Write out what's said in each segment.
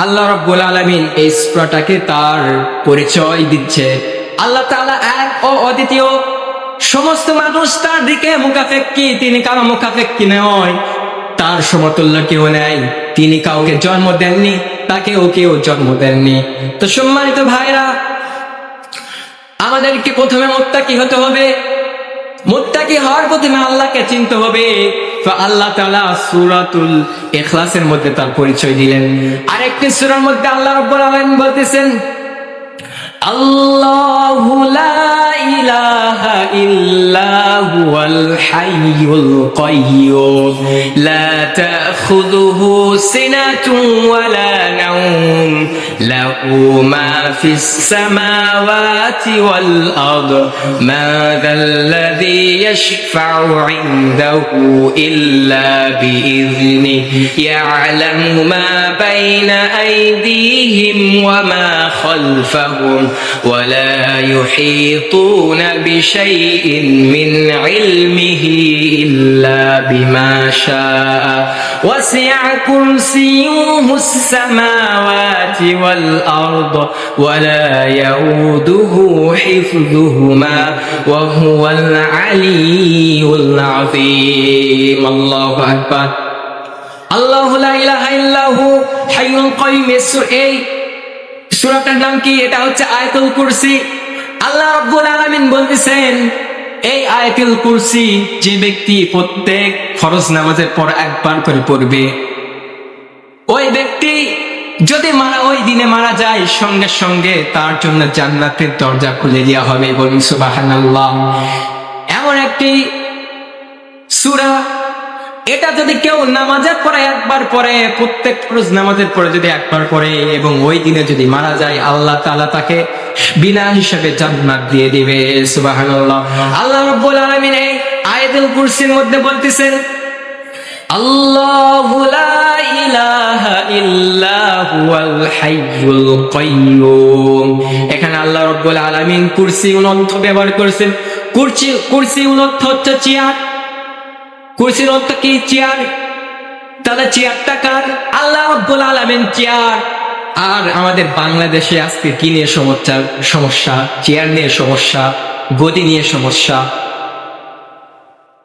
আল্লাহ রাব্বুল আলামিন এই সূরাটাকে তার পরিচয় দিচ্ছে। আল্লাহ তাআলা এক ও অদ্বিতীয়, সমস্ত মানুষ তার দিকে মুখাপেক্ষী, তিনি কারো মুখাপেক্ষী নয়, তার সমতুল্য কেউ নেই। তিনি কাউকে জন্ম দেননি, তাকেও কেউ জন্ম দেননি। তো সম্মানিত ভাইরা, আমাদেরকে প্রথমে মুত্তাকি হতে হবে। মুত্তাকি হওয়ার প্রথমে আল্লাহকে চিনতে হবে। তো আল্লাহ তাআলা সূরাতুল ইখলাসের মধ্যে তার পরিচয় দিলেন। আরেকটি সূরার মধ্যে আল্লাহ রাব্বুল আলামিন বলতেছেন, আল্লাহু লা ইলাহা ইল্লা হুয়াল হাইয়ুল কাইয়্যুম লা তাখুযুহু সিনাতুন ওয়ালা নাওম লাহু মা ফিস সামাওয়াতি ওয়াল আরদ মা যাল্লাযী ইয়াশফা'ু 'ইনদাহু ইল্লা বিইذনিহি ইয়া'লামু মা বাইনা আইদিহিম ওয়া মা খালফাহুম ولا يحيطون بشيء من علمه إلا بما شاء وسع كرسيه السماوات والأرض ولا يؤوده حفظهما وهو العلي العظيم الله أكبر الله لا إله إلا هو حي قيوم সূরাটার নাম কি? এটা হচ্ছে আয়াতুল কুরসি। আল্লাহ রাব্বুল আলামিন বলতেছেন, এই আয়াতুল কুরসি যে ব্যক্তি প্রত্যেক ফরজ নামাজের পর একবার করে পড়বে, ওই ব্যক্তি যদি ওই দিনে মারা যায়, সঙ্গে সঙ্গে তার জন্য জান্নাতের দরজা খুলে দেওয়া হবে। বলুন সুবহানাল্লাহ। এমন একটি সূরা, এটা যদি কেউ নামাজের পরে একবার পড়ে, প্রত্যেক ফরজ নামাজের পরে যদি একবার পড়ে এবং ওই দিনে যদি মারা যায়, আল্লাহ তাআলা তাকে বিনা হিসাবে জান্নাত দিয়ে দিবে। সুবহানাল্লাহ। আল্লাহ রাব্বুল আলামিন এই আয়াতুল কুরসির মধ্যে বলতেছেন, আল্লাহু লা ইলাহা ইল্লা হুয়াল হাইয়ুল কাইয়্যুম। এখানে আল্লাহ রাব্বুল আলামিন কুরসি অর্থ ব্যবহার করেছেন। কুরসি অর্থ হচ্ছে চেয়ার। কুরসির অর্থ কি? চেয়ার। তাহলে চেয়ারটা কার? আল্লাহ রাব্বুল আলামিন চেয়ার। আর আমাদের বাংলাদেশে আজকে কি নিয়ে সমস্যা? চেয়ার নিয়ে সমস্যা, গদি নিয়ে সমস্যা।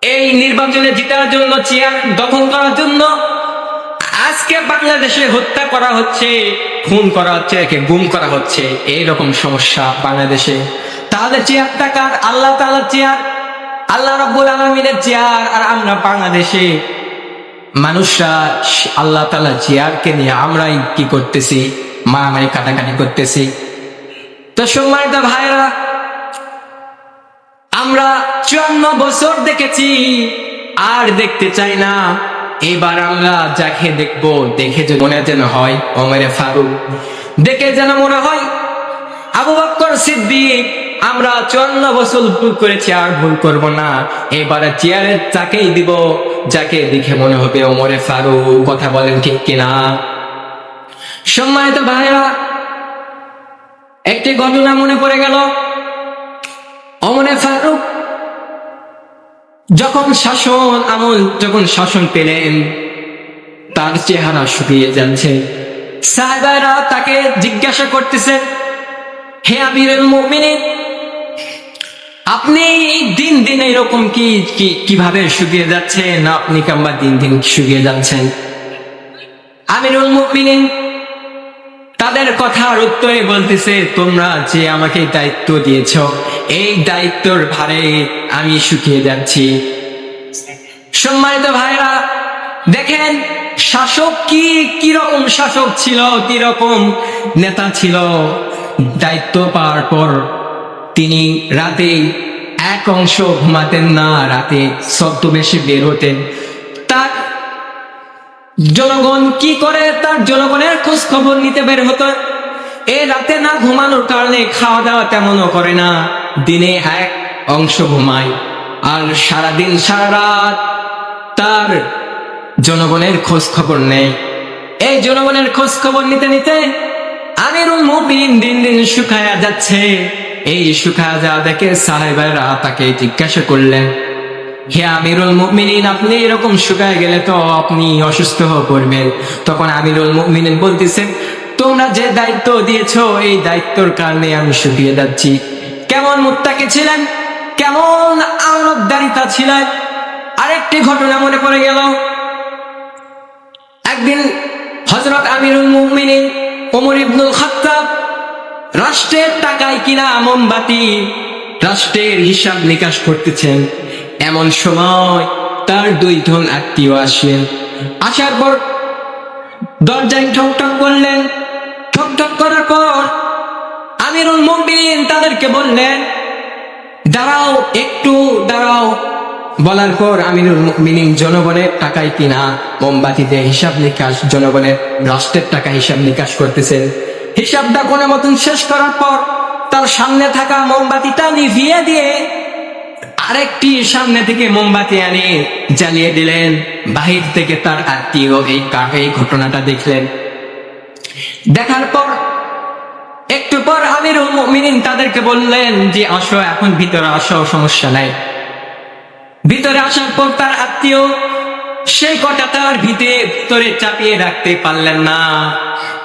এই নির্বাচনে জেতার জন্য, চেয়ার দখল করার জন্য আজকে বাংলাদেশে হত্যা করা হচ্ছে, খুন করা হচ্ছে, একে গুম করা হচ্ছে। এইরকম সমস্যা বাংলাদেশে। তাহলে চেয়ারটা কার? আল্লাহ তাআলার চেয়ার, আল্লাহ রাব্বুল আলামিনের চেয়ার। আর আমরা বাংলাদেশে মানুষরা আল্লাহ তাআলা চেয়ারকে নিয়ে আমরাই কি করতেছি? মারামারি কাটাকাটি করতেছি। তো সম্মানিত ভাইরা, আমরা 54 বছর দেখেছি, আর দেখতে চাই না। এবার আমরা যাকে দেখবো, দেখে যে মনে যেন হয় ওমরে ফারুক, দেখে যেন মনে হয় আবু বকর সিদ্দিক। আমরা 54 বছর ভুল করেছি, আর ভুল করব না। এবারে চেয়ারের তাকেই দিব যাকে দেখে মনে হবে ওমরে ফারুক। কথা বলেন ঠিক কিনা? সম্মানিত ভাইরা, একটি ঘটনা মনে পড়ে গেল। ওমরে ফারুক যখন শাসন পেলেন, তার চেহারা শুকিয়ে যাচ্ছে। সাহাবারা তাকে জিজ্ঞাসা করতেছে, হে আমিরুল মুমিনিন, আপনি দিন দিন এরকম কিভাবে শুকিয়ে যাচ্ছেন? আপনি কেমন দিন দিন শুকিয়ে যাচ্ছেন? আমিরুল মুমিনিন তাদের কথার উত্তরে বলতেছে, তোমরা যে আমাকে দায়িত্ব দিয়েছ, এই দায়িত্বর ভারে আমি শুকিয়ে যাচ্ছি। সম্মানিত ভাইরা, দেখেন শাসক কিরকম শাসক ছিল, কিরকম নেতা ছিল। দায়িত্ব পাওয়ার পর তিনি রাতে এক অংশ ঘুমাতেন না, রাতে ছদ্মবেশে বের হতেন। তার জনগণ কি করে, তার জনগণের খোঁজ খবর নিতে বের হতো। এই রাতে না ঘুমানোর কারণে খাওয়া দাওয়া তেমনও করে না, দিনে এক অংশ ঘুমায়, আর সারাদিন সারা রাত তার জনগণের খোঁজ খবর নেই। এই জনগণের খোঁজ খবর নিতে নিতে আমিরুল মুমিনিন দিন দিন শুকায়া যাচ্ছে। এই শুকায়া যাওয়া দেখে সাহাবারা তাকে জিজ্ঞাসা করলেন, হে আমিরুল মুমিনিন, আপনি এরকম শুকায় গেলে তো আপনি অসুস্থ হয়ে পড়বেন। তখন আমিরুল মুমিনিন বলতেছেন, তোমরা যে দায়িত্ব দিয়েছো এই দায়িত্বর কারণে আমি শুকিয়ে যাচ্ছি। কেমন মুত্তাকি ছিলেন, কেমন আমানতদারিতা ছিলেন। আরেকটি ঘটনা মনে পড়ে গেল। একদিন হযরত আমিরুল মুমিনিন ওমর ইবনুল খাত্তাব রাষ্ট্রের টাকায় কিনা মোমবাতি, রাষ্ট্রের হিসাব নিকাশ করতেছেন। এমন সময় তার দুইজন আত্মীয় আসেন। আসার পর দরজায় ঠক ঠক করলেন। ঠক ঠক করার পর আমিরুল মুমিনিন তাদেরকে বললেন, দাঁড়াও, একটু দাঁড়াও। বলার পর আমিরুল মুমিনিন জনগণের টাকায় কিনা মোমবাতিতে হিসাব নিকাশ, জনগণের রাষ্ট্রের টাকা হিসাব নিকাশ করতেছেন। হিসাবটা কোনো মতন শেষ করার পর তার সামনে থাকা মোমবাতিটা নিভিয়ে দিয়ে আরেকটি সামনে থেকে মোমবাতি আনে জ্বালিয়ে দিলেন। বাহির থেকে তার আত্মীয় এই ঘটনাটা দেখলেন। দেখার পর একটু পর আমিরুল মুমিনিন তাদেরকে বললেন যে আসো, এখন ভিতরে আসো, সমস্যা নাই। ভিতরে আসার পর তার আত্মীয় সেই কটা তার ভিতরে চাপিয়ে রাখতে পারলেন না।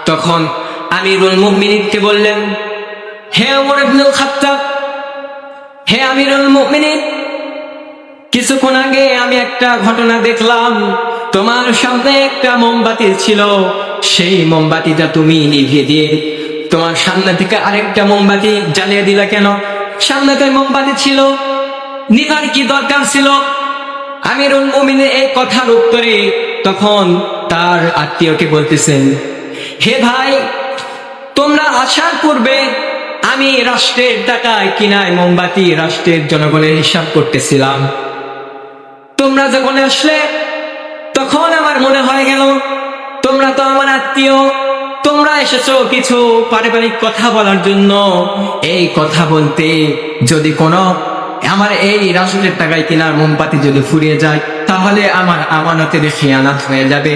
তখন আমিরুল মুমিনিনকে বললেন, হে ওমর ইবনুল খাত্তাব, হে আমিরুল মুমিনিন, কিছুক্ষণ আগে আমি একটা ঘটনা দেখলাম। তোমার সামনে একটা মোমবাতি ছিল, সেই মোমবাতিটা তুমি নিভিয়ে দিয়ে তোমার সামনে থেকে আরেকটা মোমবাতি জ্বালিয়ে দিলা কেন? সামনে মোমবাতি ছিল, নিভার কি দরকার ছিল? আমিরুল মুমিনিন এই কথার উত্তরে তখন তার আত্মীয়কে বলতেছেন, হে ভাই, তোমরা আসার পূর্বে আমি রাষ্ট্রের টাকায় কিনায় মোমবাতি রাষ্ট্রের জনগণের হিসাব করতেছিলাম। তোমরা যখন আসলে তখন আমার মনে হয়ে গেল তোমরা তো আমার আত্মীয়, তোমরা এসেছো কিছু পারিবারিক কথা বলার জন্য। এই কথা বলতে যদি কোনো আমার এই রাষ্ট্রের টাকায় কিনার মোমবাতি যদি ফুরিয়ে যায় তাহলে আমার আমানতের খেয়ানত হয়ে যাবে।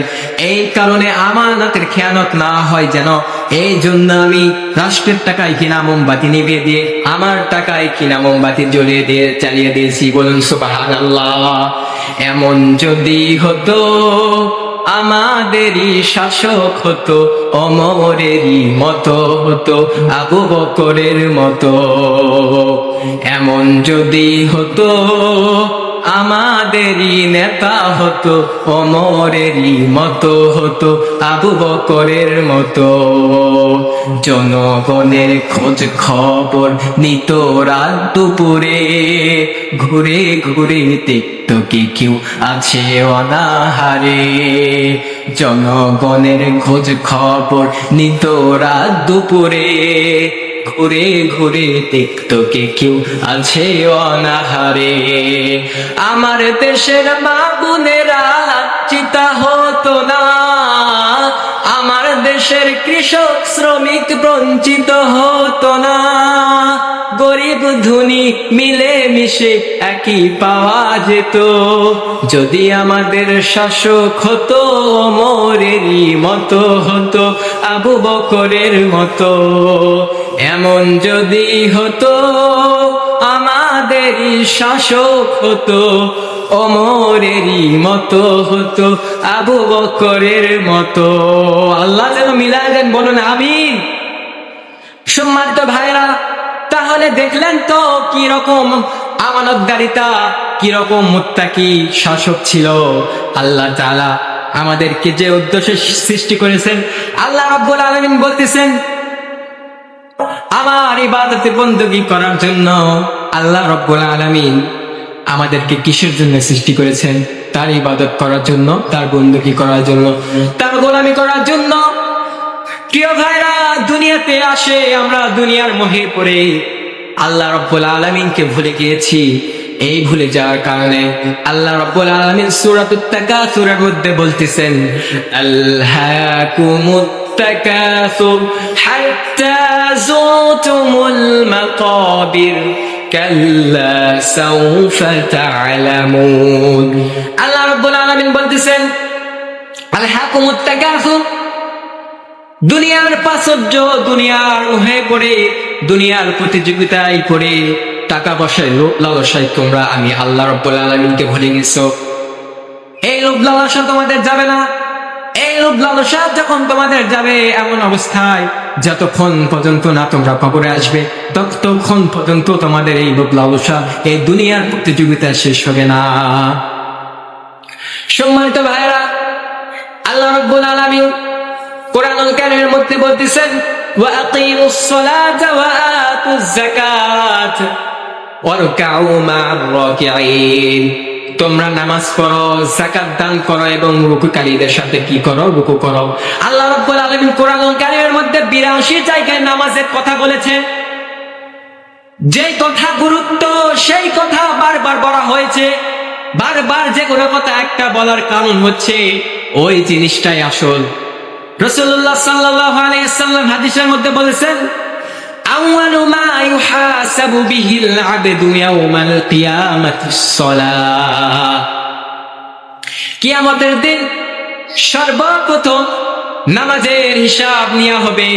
এই কারণে আমানতের খেয়ানত না হয় যেন, এই জন্য আমি রাষ্ট্রের টাকায় কিনা মোমবাতি নিভিয়ে দিয়ে আমার টাকায় কিনা মোমবাতি চালিয়ে দিয়েছি। বলুন সুবহানাল্লাহ। এমন যদি হতো আমাদেরই শাসক হতো, ওমরেরই মতো হতো, আবু বকরের মতো। এমন যদি হতো আমাদেরই নেতা হতো, ওমরেরই মতো হতো, আবু বকরের মতো। জনগণের খোঁজ খবর নিত রাত দুপুরে, ঘুরে ঘুরে দেখতো কি কেউ আছে অনাহারে। জনগণের খোঁজ খবর নিত রাত দুপুরে, ঘুরে ঘুরে দেখতো কে কেউ আছে অনাহারে। আমার দেশের মা বোনেরা চিতা হতো না, আমার দেশের কৃষক শ্রমিক বঞ্চিত হতো না। গরিব ধনী মিলে মিশে একই পাওয়া যেত, যদি আমাদের শাসক হতো ওমরেরই মতো হতো, আবু বকরের মতো। এমন যদি হতো আমাদেরই শাসক হতো, ওমরেরই মতো হতো, আবু বকরের মতো। আল্লাহ যেন মিলাই দেন, বলুন আমিন। সম্মানিত ভাইরা, তাহলে দেখলেন তো কি রকম আমানতদারিতা, কি রকম মুত্তাকি শাসক ছিল। আল্লাহ তাআলা আমাদেরকে যে উদ্দেশ্যে সৃষ্টি করেছেন, আল্লাহ রাব্বুল আলামিন বলতেছেন আমার ইবাদতে বندگی করার জন্য। আল্লাহ রাব্বুল আলামিন আমাদেরকে কিসের জন্য সৃষ্টি করেছেন? তার ইবাদত করার জন্য, তার বندگی করার জন্য, তার গোলামি করার জন্য। প্রিয় ভাইরা, দুনিয়াতে আসে আমরা দুনিয়ার মোহে পড়ে আল্লাহ রাব্বুল আলামিনকে ভুলে গিয়েছি। এই ভুলে যাওয়ার কারণে আল্লাহ রাব্বুল আলামিন সূরাতুত তাকাসুরের মধ্যে বলতেছেন, আলহাকুমুত তাকাসুর হাত্তা যুরতুমুল মাকাবির কাল্লা সাউফা তা'লামুন। আল্লাহ রাব্বুল আলামিন বলতেছেন, আলহাকুমুত তাকাসুর, দুনিয়ার প্রাচুর্য, দুনিয়ার মোহে পড়ে, দুনিয়ার প্রতিযোগিতায় পড়ে, টাকা পয়সায় লোভ লালসায় তোমরা আমি আল্লাহ রাব্বুল আলামিনকে ভুলে গেছো। এই লোভ লালসা তোমাদের যাবে না। এই লোভ লালসা যখন তোমাদের যাবে এমন অবস্থায়, যতক্ষণ পর্যন্ত না তোমরা কবরে আসবে ততক্ষণ পর্যন্ত তোমাদের এই লোভ লালসা, এই দুনিয়ার প্রতিযোগিতা শেষ হবে না। সম্মানিত ভাইরা, আল্লাহ রাব্বুল আলামিন কোরআনুল কারীমের মধ্যে বলতেছেন, ওয়া আকিমুস সালাতা ওয়া আতুজ যাকাত ওয়ারকাউ মা'আর রাকিঈন। তোমরা নামাজ পড়ো, যাকাত দান করো এবং রুকুকারীদের সাথে কি করো? রুকু করো। আল্লাহ রাব্বুল আলামিন কোরআনুল কারীমের মধ্যে 82 জায়গায় নামাজের কথা বলেছেন। যে কথা গুরুত্ব সেই কথা বারবার বলা হয়েছে। বারবার যে কোনো কথা একটা বলার কারণ হচ্ছে ওই জিনিসটাই আসল। রাসূলুল্লাহ সাল্লাল্লাহু আলাইহি ওয়াসাল্লাম হাদিসের মধ্যে বলেছেন, আউয়ালু মা ইউহাসাবু বিহিল আবদু ইয়াউমাল কিয়ামাতিস সালাহ। কিয়ামতের দিন সর্বপ্রথম নামাজের হিসাব নেওয়া হবে।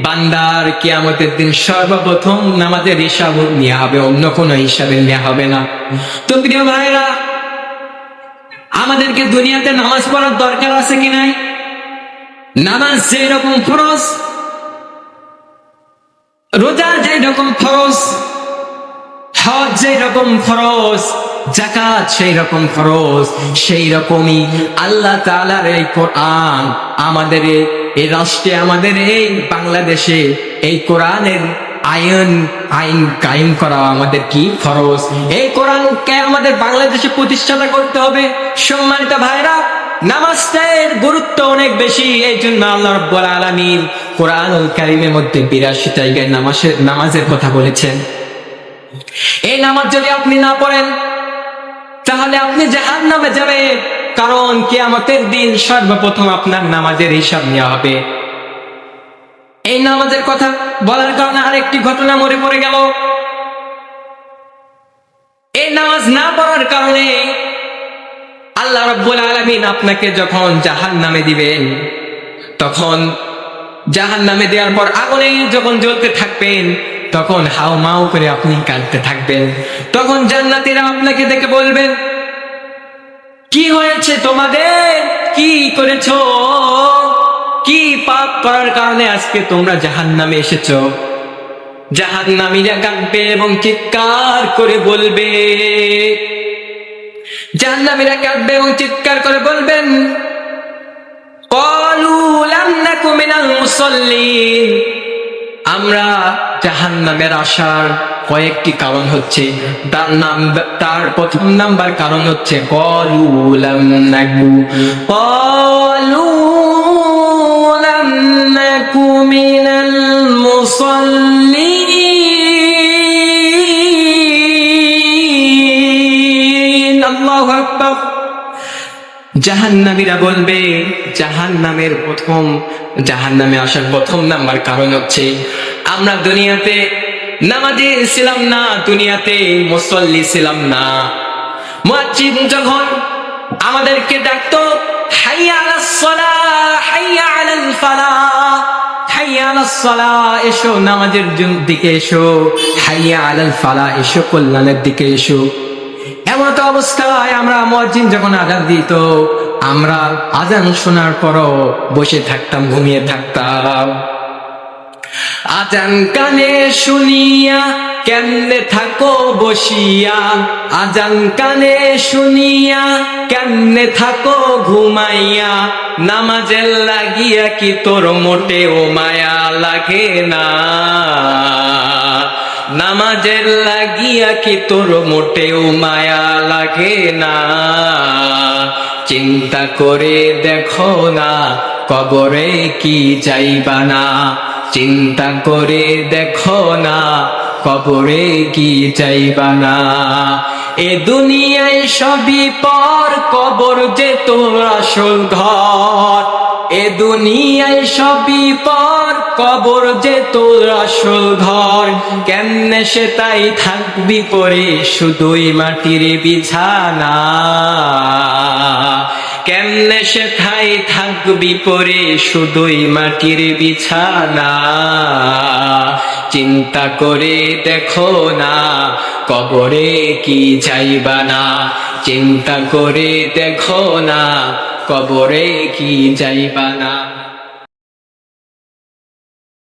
বান্দার কিয়ামতের দিন সর্বপ্রথম নামাজের হিসাব নেওয়া হবে, অন্য কোনো হিসাবে নেওয়া হবে না। তো প্রিয় ভাইরা, আমাদেরকে দুনিয়াতে নামাজ পড়ার দরকার আছে কি নাই? নামাজ যেই রকম ফরজ, রোজা যেই রকম ফরজ, হজ যেই রকম ফরজ, যাকাত সেই রকম ফরজ, সেই রকমই আল্লাহ তাআলার এই কোরআন আমাদের এই রাষ্ট্রে, আমাদের এই বাংলাদেশে এই কোরআনের আইন কায়েম করা আমাদের কি ফরজ। এই কোরআনকে আমাদের বাংলাদেশে প্রতিষ্ঠাতা করতে হবে। সম্মানিত ভাইরা, নামাজের গুরুত্ব অনেক বেশি। এই জন্য আল্লাহ রাব্বুল আলামিন কোরআনুল কারীমের মধ্যে 82 জায়গায় নামাজের কথা বলেছেন। এই নামাজ যদি আপনি না পড়েন তাহলে আপনি জাহান্নামে যাবেন, কারণ কিয়ামতের দিন সর্বপ্রথম আপনার নামাজের হিসাব নেওয়া হবে। এই নামাজের কথা বলার কারণে আরেকটি ঘটনা মনে পড়ে গেল। এই নামাজ না পড়ার কারণে আল্লাহ রাব্বুল আলামিন আপনাকে যখন জাহান্নামে দিবেন, তখন জাহান্নামে দেওয়ার পর আগুনে যখন জ্বলতে থাকবেন, তখন হাউ মাউ করে আপনি কাঁদতে থাকবেন। তখন জান্নাতীরা আপনাকে দেখে বলবেন, কি হয়েছে তোমাদের? কি করেছো? কি পাপ করার কারণে আজকে তোমরা জাহান্নামে এসেছো? জাহান্নামীরা কাঁদবে এবং চিৎকার করে বলবে, জাহান্নামীরা কাঁদবে এবং চিৎকার করে বলবেন, ক্বালু লাম নাকু মিনাল মুসাল্লিন। আমরা জাহান্নামের আসার কয়েকটি কারণ হচ্ছে, তার প্রথম নাম্বার কারণ হচ্ছে ক্বালু লাম নাকু মিনাল মুসাল্লিন। আল্লাহু আকবার। জাহান্নামীরা বলবে, জাহান্নামে আসার প্রথম নাম্বার কারণ হচ্ছে আমরা দুনিয়াতে নামাজি ছিলাম না, দুনিয়াতে মুসল্লি ছিলাম না। মুয়াজ্জিন যখন আমাদেরকে ডাকতো, হাইয়া আলাস সালাহ, হাইয়া আলাল ফালাহ, হাইয়া আলাস সালাহ, এসো নামাজের দিকে এসো, হাইয়া আলাল ফালাহ, এসো কল্যাণের দিকে এসো। এমন তো অবস্থায় আমরা মুয়াজ্জিন যখন আযান দিত, আমরা আযান শোনার পরও বসে থাকতাম, ঘুমিয়ে থাকতাম। আযান কানে শুনিয়া কেমনে থাকো বসিয়া, আযান কানে শুনিয়া কেমনে থাকো ঘুমাইয়া, নামাজের লাগিয়া কি তোর মোটেও মায়া লাগে না, নামাজের লাগিয়া কি তোর মোটেও মায়া লাগে না। চিন্তা করে দেখো না কবরে কি যাইবা না, চিন্তা করে দেখো না কবরে কি যাইবা না। এ দুনিয়ায় সবই পর, কবর যে তোর আসল ঘর। এ দুনিয়ায় সবই পর, কবর যে তোর আসল ঘর। কেমনে সে তাই থাকবি পরে শুধুই মাটির বিছানা, কেমনে সে তাই থাকবি পরে শুধুই মাটির বিছানা। চিন্তা করে দেখো না কবরে কি যাইবা না, চিন্তা করে দেখো না কবরে কি যাইবা না।